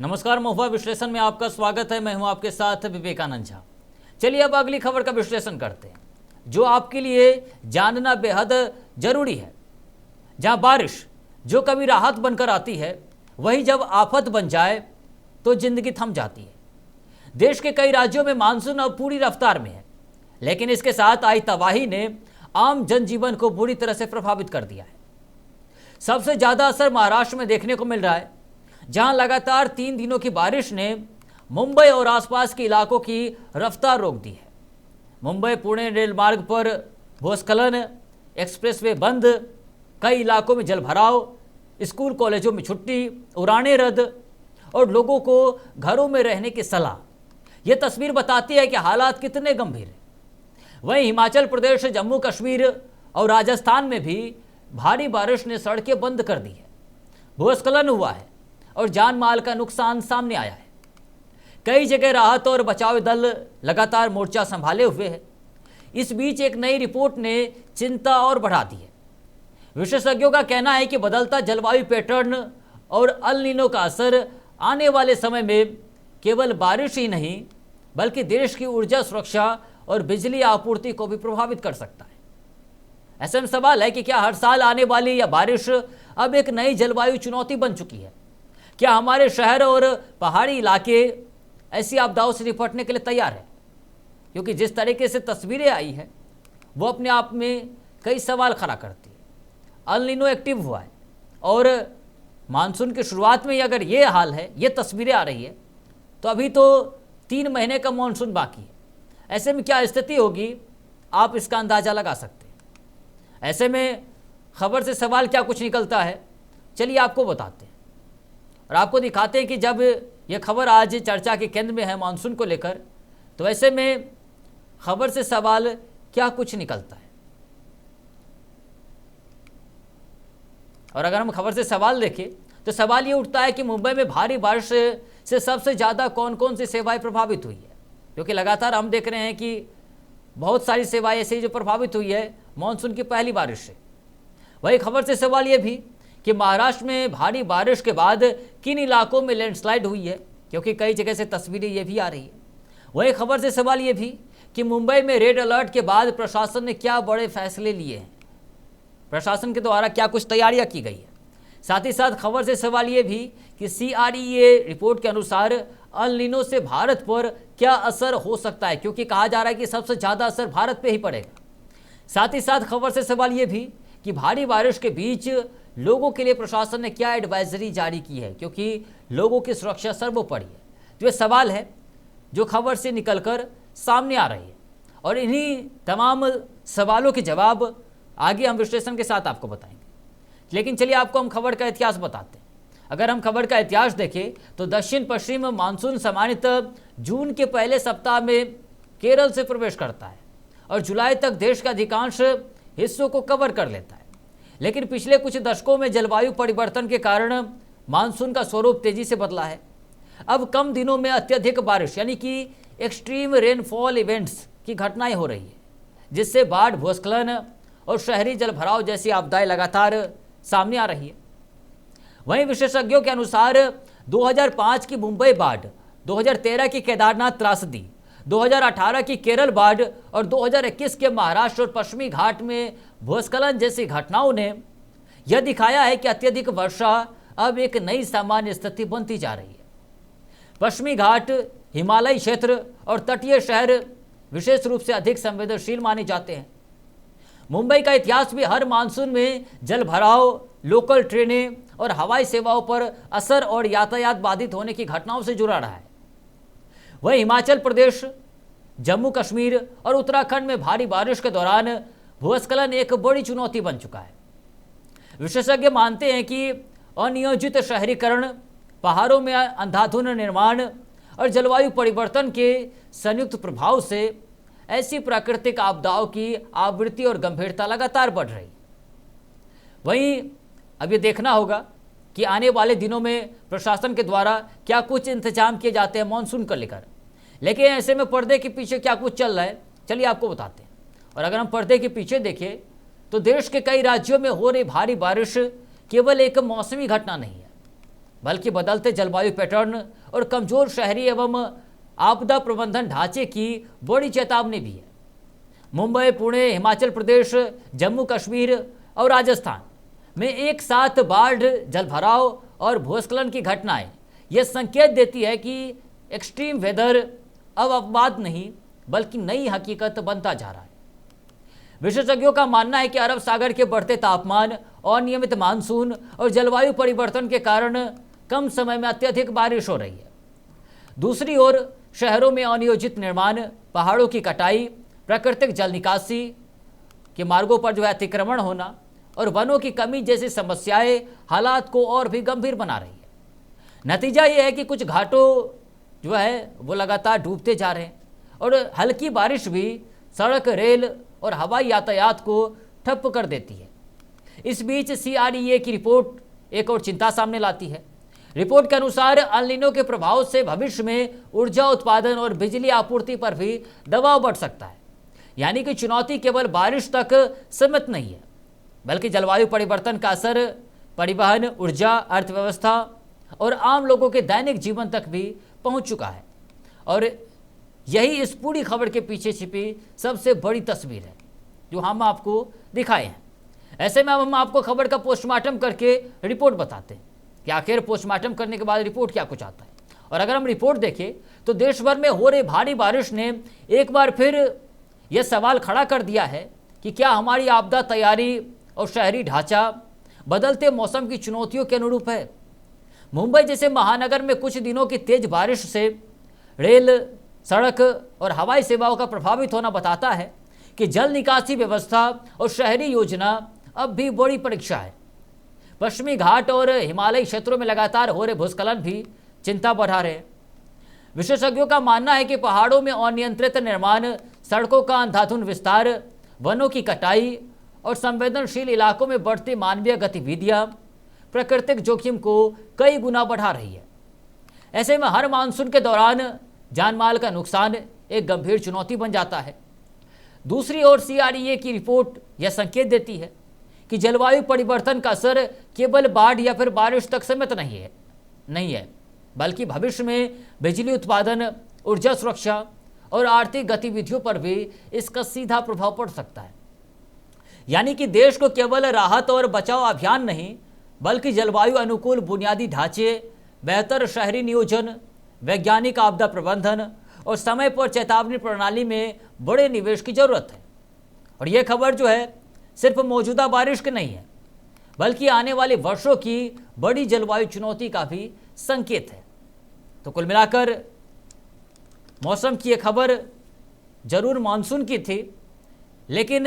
नमस्कार, महुआ विश्लेषण में आपका स्वागत है। मैं हूं आपके साथ विवेकानंद झा। चलिए अब अगली खबर का विश्लेषण करते हैं जो आपके लिए जानना बेहद जरूरी है। जहां बारिश जो कभी राहत बनकर आती है, वही जब आफत बन जाए तो जिंदगी थम जाती है। देश के कई राज्यों में मानसून अब पूरी रफ्तार में है, लेकिन इसके साथ आई तबाही ने आम जनजीवन को बुरी तरह से प्रभावित कर दिया है। सबसे ज्यादा असर महाराष्ट्र में देखने को मिल रहा है, जहां लगातार 3 दिनों की बारिश ने मुंबई और आसपास के इलाकों की रफ्तार रोक दी है। मुंबई पुणे रेल मार्ग पर भूस्खलन, एक्सप्रेसवे बंद, कई इलाकों में जलभराव, स्कूल कॉलेजों में छुट्टी, उड़ानें रद्द और लोगों को घरों में रहने की सलाह। यह तस्वीर बताती है कि हालात कितने गंभीर हैं। वहीं हिमाचल प्रदेश, जम्मू कश्मीर और राजस्थान में भी भारी बारिश ने सड़कें बंद कर दी है। भूस्खलन हुआ है और जान माल का नुकसान सामने आया है। कई जगह राहत और बचाव दल लगातार मोर्चा संभाले हुए हैं। इस बीच एक नई रिपोर्ट ने चिंता और बढ़ा दी है। विशेषज्ञों का कहना है कि बदलता जलवायु पैटर्न और अल नीनो का असर आने वाले समय में केवल बारिश ही नहीं, बल्कि देश की ऊर्जा सुरक्षा और बिजली आपूर्ति को भी प्रभावित कर सकता है। ऐसे में सवाल है कि क्या हर साल आने वाली यह बारिश अब एक नई जलवायु चुनौती बन चुकी है? क्या हमारे शहर और पहाड़ी इलाके ऐसी आपदाओं से निपटने के लिए तैयार है? क्योंकि जिस तरीके से तस्वीरें आई हैं वो अपने आप में कई सवाल खड़ा करती है। अल नीनो एक्टिव हुआ है और मानसून की शुरुआत में ही अगर ये हाल है, ये तस्वीरें आ रही है, तो अभी तो 3 महीने का मानसून बाकी है। ऐसे में क्या स्थिति होगी, आप इसका अंदाज़ा लगा सकते हैं। ऐसे में खबर से सवाल क्या कुछ निकलता है, चलिए आपको बताते हैं और आपको दिखाते हैं कि जब यह खबर आज चर्चा के केंद्र में है मानसून को लेकर, तो ऐसे में खबर से सवाल क्या कुछ निकलता है। और अगर हम खबर से सवाल देखें तो सवाल ये उठता है कि मुंबई में भारी बारिश से सबसे ज़्यादा कौन कौन सी सेवाएं प्रभावित हुई है, क्योंकि लगातार हम देख रहे हैं कि बहुत सारी सेवाएं ऐसी जो प्रभावित हुई है मानसून की पहली बारिश से। वही खबर से सवाल ये भी कि महाराष्ट्र में भारी बारिश के बाद किन इलाकों में लैंडस्लाइड हुई है, क्योंकि कई जगह से तस्वीरें ये भी आ रही है। वही खबर से सवाल ये भी कि मुंबई में रेड अलर्ट के बाद प्रशासन ने क्या बड़े फैसले लिए हैं, प्रशासन के द्वारा क्या कुछ तैयारियां की गई है। साथ ही साथ खबर से सवाल ये भी कि CREA रिपोर्ट के अनुसार अल नीनो से भारत पर क्या असर हो सकता है, क्योंकि कहा जा रहा है कि सबसे ज़्यादा असर भारत पे ही पड़ेगा। साथ ही साथ खबर से सवाल ये भी कि भारी बारिश के बीच लोगों के लिए प्रशासन ने क्या एडवाइजरी जारी की है, क्योंकि लोगों की सुरक्षा सर्वोपरि है। तो ये सवाल है जो खबर से निकलकर सामने आ रही है और इन्हीं तमाम सवालों के जवाब आगे हम विश्लेषण के साथ आपको बताएंगे। लेकिन चलिए आपको हम खबर का इतिहास बताते हैं। अगर हम खबर का इतिहास देखें तो दक्षिण पश्चिम मानसून सामान्यतः जून के पहले सप्ताह में केरल से प्रवेश करता है और जुलाई तक देश के अधिकांश हिस्सों को कवर कर लेता है। लेकिन पिछले कुछ दशकों में जलवायु परिवर्तन के कारण मानसून का स्वरूप तेजी से बदला है। अब कम दिनों में अत्यधिक बारिश यानी कि एक्सट्रीम रेनफॉल इवेंट्स की घटनाएं हो रही है, जिससे बाढ़, भूस्खलन और शहरी जलभराव जैसी आपदाएं लगातार सामने आ रही है। वहीं विशेषज्ञों के अनुसार 2005 की मुंबई बाढ़, 2013 की केदारनाथ त्रासदी, 2018 की केरल बाढ़ और 2021 के महाराष्ट्र और पश्चिमी घाट में भूस्खलन जैसी घटनाओं ने यह दिखाया है कि अत्यधिक वर्षा अब एक नई सामान्य स्थिति बनती जा रही है। पश्चिमी घाट, हिमालयी क्षेत्र और तटीय शहर विशेष रूप से अधिक संवेदनशील माने जाते हैं। मुंबई का इतिहास भी हर मानसून में जलभराव, लोकल ट्रेनें और हवाई सेवाओं पर असर और यातायात बाधित होने की घटनाओं से जुड़ा रहा है। वहीं हिमाचल प्रदेश, जम्मू कश्मीर और उत्तराखंड में भारी बारिश के दौरान भूस्खलन एक बड़ी चुनौती बन चुका है। विशेषज्ञ मानते हैं कि अनियोजित शहरीकरण, पहाड़ों में अंधाधुंध निर्माण और जलवायु परिवर्तन के संयुक्त प्रभाव से ऐसी प्राकृतिक आपदाओं की आवृत्ति और गंभीरता लगातार बढ़ रही। वहीं अब ये देखना होगा कि आने वाले दिनों में प्रशासन के द्वारा क्या कुछ इंतजाम किए जाते हैं मानसून को लेकर। लेकिन ऐसे में पर्दे के पीछे क्या कुछ चल रहा है, चलिए आपको बताते हैं। और अगर हम पर्दे के पीछे देखें तो देश के कई राज्यों में हो रही भारी बारिश केवल एक मौसमी घटना नहीं है, बल्कि बदलते जलवायु पैटर्न और कमजोर शहरी एवं आपदा प्रबंधन ढांचे की बड़ी चेतावनी भी है। मुंबई, पुणे, हिमाचल प्रदेश, जम्मू कश्मीर और राजस्थान में एक साथ बाढ़, जलभराव और भूस्खलन की घटनाएं यह संकेत देती है कि एक्सट्रीम वेदर अब अपवाद नहीं बल्कि नई हकीकत बनता जा रहा है। विशेषज्ञों का मानना है कि अरब सागर के बढ़ते तापमान, अनियमित मानसून और जलवायु परिवर्तन के कारण कम समय में अत्यधिक बारिश हो रही है। दूसरी ओर शहरों में अनियोजित निर्माण, पहाड़ों की कटाई, प्राकृतिक जल निकासी के मार्गों पर अतिक्रमण होना और वनों की कमी जैसी समस्याएं हालात को और भी गंभीर बना रही है। नतीजा ये है कि कुछ घाटों वो लगातार डूबते जा रहे हैं और हल्की बारिश भी सड़क, रेल और हवाई यातायात को ठप कर देती है। इस बीच CREA की रिपोर्ट एक और चिंता सामने लाती है। रिपोर्ट के अनुसार अल नीनो के प्रभाव से भविष्य में ऊर्जा उत्पादन और बिजली आपूर्ति पर भी दबाव बढ़ सकता है। यानी कि चुनौती केवल बारिश तक सीमित नहीं है बल्कि जलवायु परिवर्तन का असर परिवहन, ऊर्जा, अर्थव्यवस्था और आम लोगों के दैनिक जीवन तक भी पहुंच चुका है। और यही इस पूरी खबर के पीछे छिपी सबसे बड़ी तस्वीर है जो हम आपको दिखाए हैं। ऐसे में अब हम आपको खबर का पोस्टमार्टम करके रिपोर्ट बताते हैं कि आखिर पोस्टमार्टम करने के बाद रिपोर्ट क्या कुछ आता है। और अगर हम रिपोर्ट देखें तो देश भर में हो रही भारी बारिश ने एक बार फिर यह सवाल खड़ा कर दिया है कि क्या हमारी आपदा तैयारी और शहरी ढांचा बदलते मौसम की चुनौतियों के अनुरूप है। मुंबई जैसे महानगर में कुछ दिनों की तेज बारिश से रेल, सड़क और हवाई सेवाओं का प्रभावित होना बताता है कि जल निकासी व्यवस्था और शहरी योजना अब भी बड़ी परीक्षा है। पश्चिमी घाट और हिमालयी क्षेत्रों में लगातार हो रहे भूस्खलन भी चिंता बढ़ा रहे हैं। विशेषज्ञों का मानना है कि पहाड़ों में अनियंत्रित निर्माण, सड़कों का अंधाधुंध विस्तार, वनों की कटाई और संवेदनशील इलाकों में बढ़ती मानवीय गतिविधियां प्राकृतिक जोखिम को कई गुना बढ़ा रही है। ऐसे में हर मानसून के दौरान जानमाल का नुकसान एक गंभीर चुनौती बन जाता है। दूसरी ओर CREA की रिपोर्ट यह संकेत देती है कि जलवायु परिवर्तन का असर केवल बाढ़ या फिर बारिश तक सीमित नहीं है बल्कि भविष्य में बिजली उत्पादन, ऊर्जा सुरक्षा और आर्थिक गतिविधियों पर भी इसका सीधा प्रभाव पड़ सकता है। यानी कि देश को केवल राहत और बचाव अभियान नहीं बल्कि जलवायु अनुकूल बुनियादी ढांचे, बेहतर शहरी नियोजन, वैज्ञानिक आपदा प्रबंधन और समय पर चेतावनी प्रणाली में बड़े निवेश की जरूरत है। और यह खबर सिर्फ मौजूदा बारिश की नहीं है बल्कि आने वाले वर्षों की बड़ी जलवायु चुनौती का भी संकेत है। तो कुल मिलाकर मौसम की यह खबर जरूर मानसून की थी, लेकिन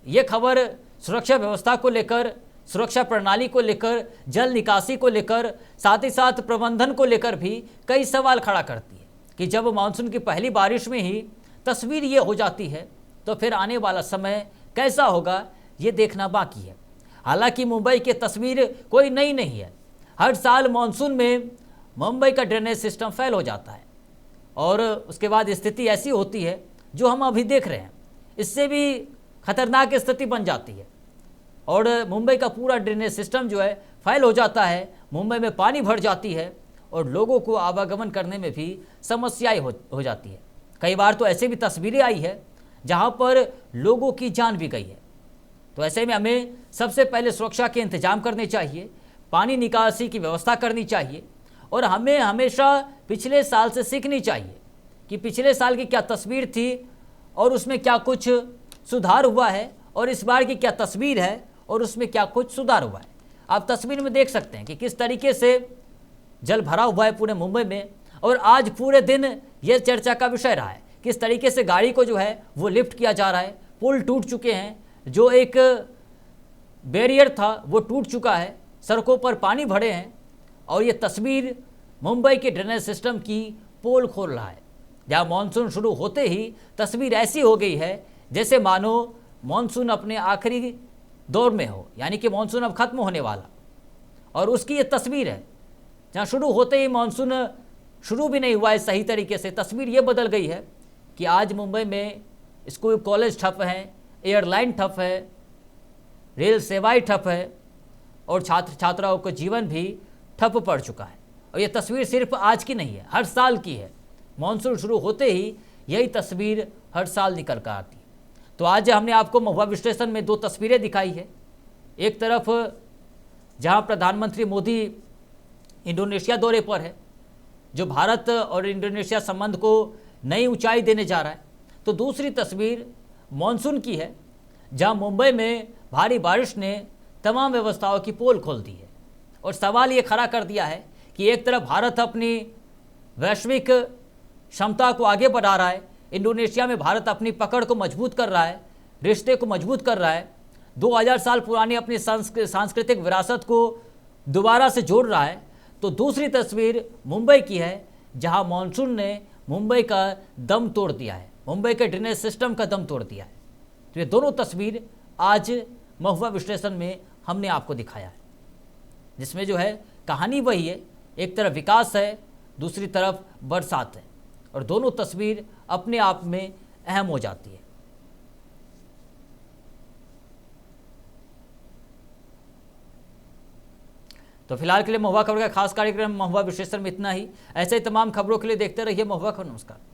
यह खबर सुरक्षा व्यवस्था को लेकर, सुरक्षा प्रणाली को लेकर, जल निकासी को लेकर, साथ ही साथ प्रबंधन को लेकर भी कई सवाल खड़ा करती है कि जब मानसून की पहली बारिश में ही तस्वीर ये हो जाती है तो फिर आने वाला समय कैसा होगा ये देखना बाकी है। हालांकि मुंबई की तस्वीर कोई नई नहीं है। हर साल मानसून में मुंबई का ड्रेनेज सिस्टम फेल हो जाता है और उसके बाद स्थिति ऐसी होती है जो हम अभी देख रहे हैं, इससे भी खतरनाक स्थिति बन जाती है और मुंबई का पूरा ड्रेनेज सिस्टम फेल हो जाता है। मुंबई में पानी भर जाती है और लोगों को आवागमन करने में भी समस्याएं हो जाती है। कई बार तो ऐसे भी तस्वीरें आई है जहां पर लोगों की जान भी गई है। तो ऐसे में हमें सबसे पहले सुरक्षा के इंतजाम करने चाहिए, पानी निकासी की व्यवस्था करनी चाहिए और हमें हमेशा पिछले साल से सीखनी चाहिए कि पिछले साल की क्या तस्वीर थी और उसमें क्या कुछ सुधार हुआ है और इस बार की क्या तस्वीर है और उसमें क्या कुछ सुधार हुआ है। आप तस्वीर में देख सकते हैं कि किस तरीके से जल भरा हुआ है पूरे मुंबई में और आज पूरे दिन यह चर्चा का विषय रहा है किस तरीके से गाड़ी को वो लिफ्ट किया जा रहा है। पुल टूट चुके हैं, जो एक बैरियर था वो टूट चुका है, सड़कों पर पानी भरे हैं और ये तस्वीर मुंबई के ड्रेनेज सिस्टम की पोल खोल रहा है। जहाँ मानसून शुरू होते ही तस्वीर ऐसी हो गई है जैसे मानो मानसून अपने आखिरी दौर में हो, यानी कि मानसून अब खत्म होने वाला और उसकी ये तस्वीर है। जहाँ शुरू होते ही मानसून शुरू भी नहीं हुआ है सही तरीके से, तस्वीर ये बदल गई है कि आज मुंबई में स्कूल कॉलेज ठप हैं, एयरलाइन ठप है, रेल सेवाएं ठप है और छात्र छात्राओं का जीवन भी ठप पड़ चुका है। और ये तस्वीर सिर्फ आज की नहीं है, हर साल की है। मानसून शुरू होते ही यही तस्वीर हर साल निकल कर आती है। तो आज हमने आपको महुआ विश्लेषण में दो तस्वीरें दिखाई है। एक तरफ जहां प्रधानमंत्री मोदी इंडोनेशिया दौरे पर है, जो भारत और इंडोनेशिया संबंध को नई ऊंचाई देने जा रहा है, तो दूसरी तस्वीर मानसून की है, जहां मुंबई में भारी बारिश ने तमाम व्यवस्थाओं की पोल खोल दी है और सवाल ये खड़ा कर दिया है कि एक तरफ भारत अपनी वैश्विक क्षमता को आगे बढ़ा रहा है, इंडोनेशिया में भारत अपनी पकड़ को मजबूत कर रहा है, रिश्ते को मजबूत कर रहा है, 2000 साल पुरानी अपनी सांस्कृतिक विरासत को दोबारा से जोड़ रहा है। तो दूसरी तस्वीर मुंबई की है, जहां मानसून ने मुंबई का दम तोड़ दिया है, मुंबई के ड्रेनेज सिस्टम का दम तोड़ दिया है। तो ये दोनों तस्वीर आज महुआ विश्लेषण में हमने आपको दिखाया है, जिसमें जो है कहानी वही है, एक तरफ विकास है, दूसरी तरफ बरसात है, और दोनों तस्वीर अपने आप में अहम हो जाती है। तो फिलहाल के लिए महुआ खबर का खास कार्यक्रम महुआ विश्लेषण में इतना ही। ऐसे ही तमाम खबरों के लिए देखते रहिए महुआ खबर। नमस्कार।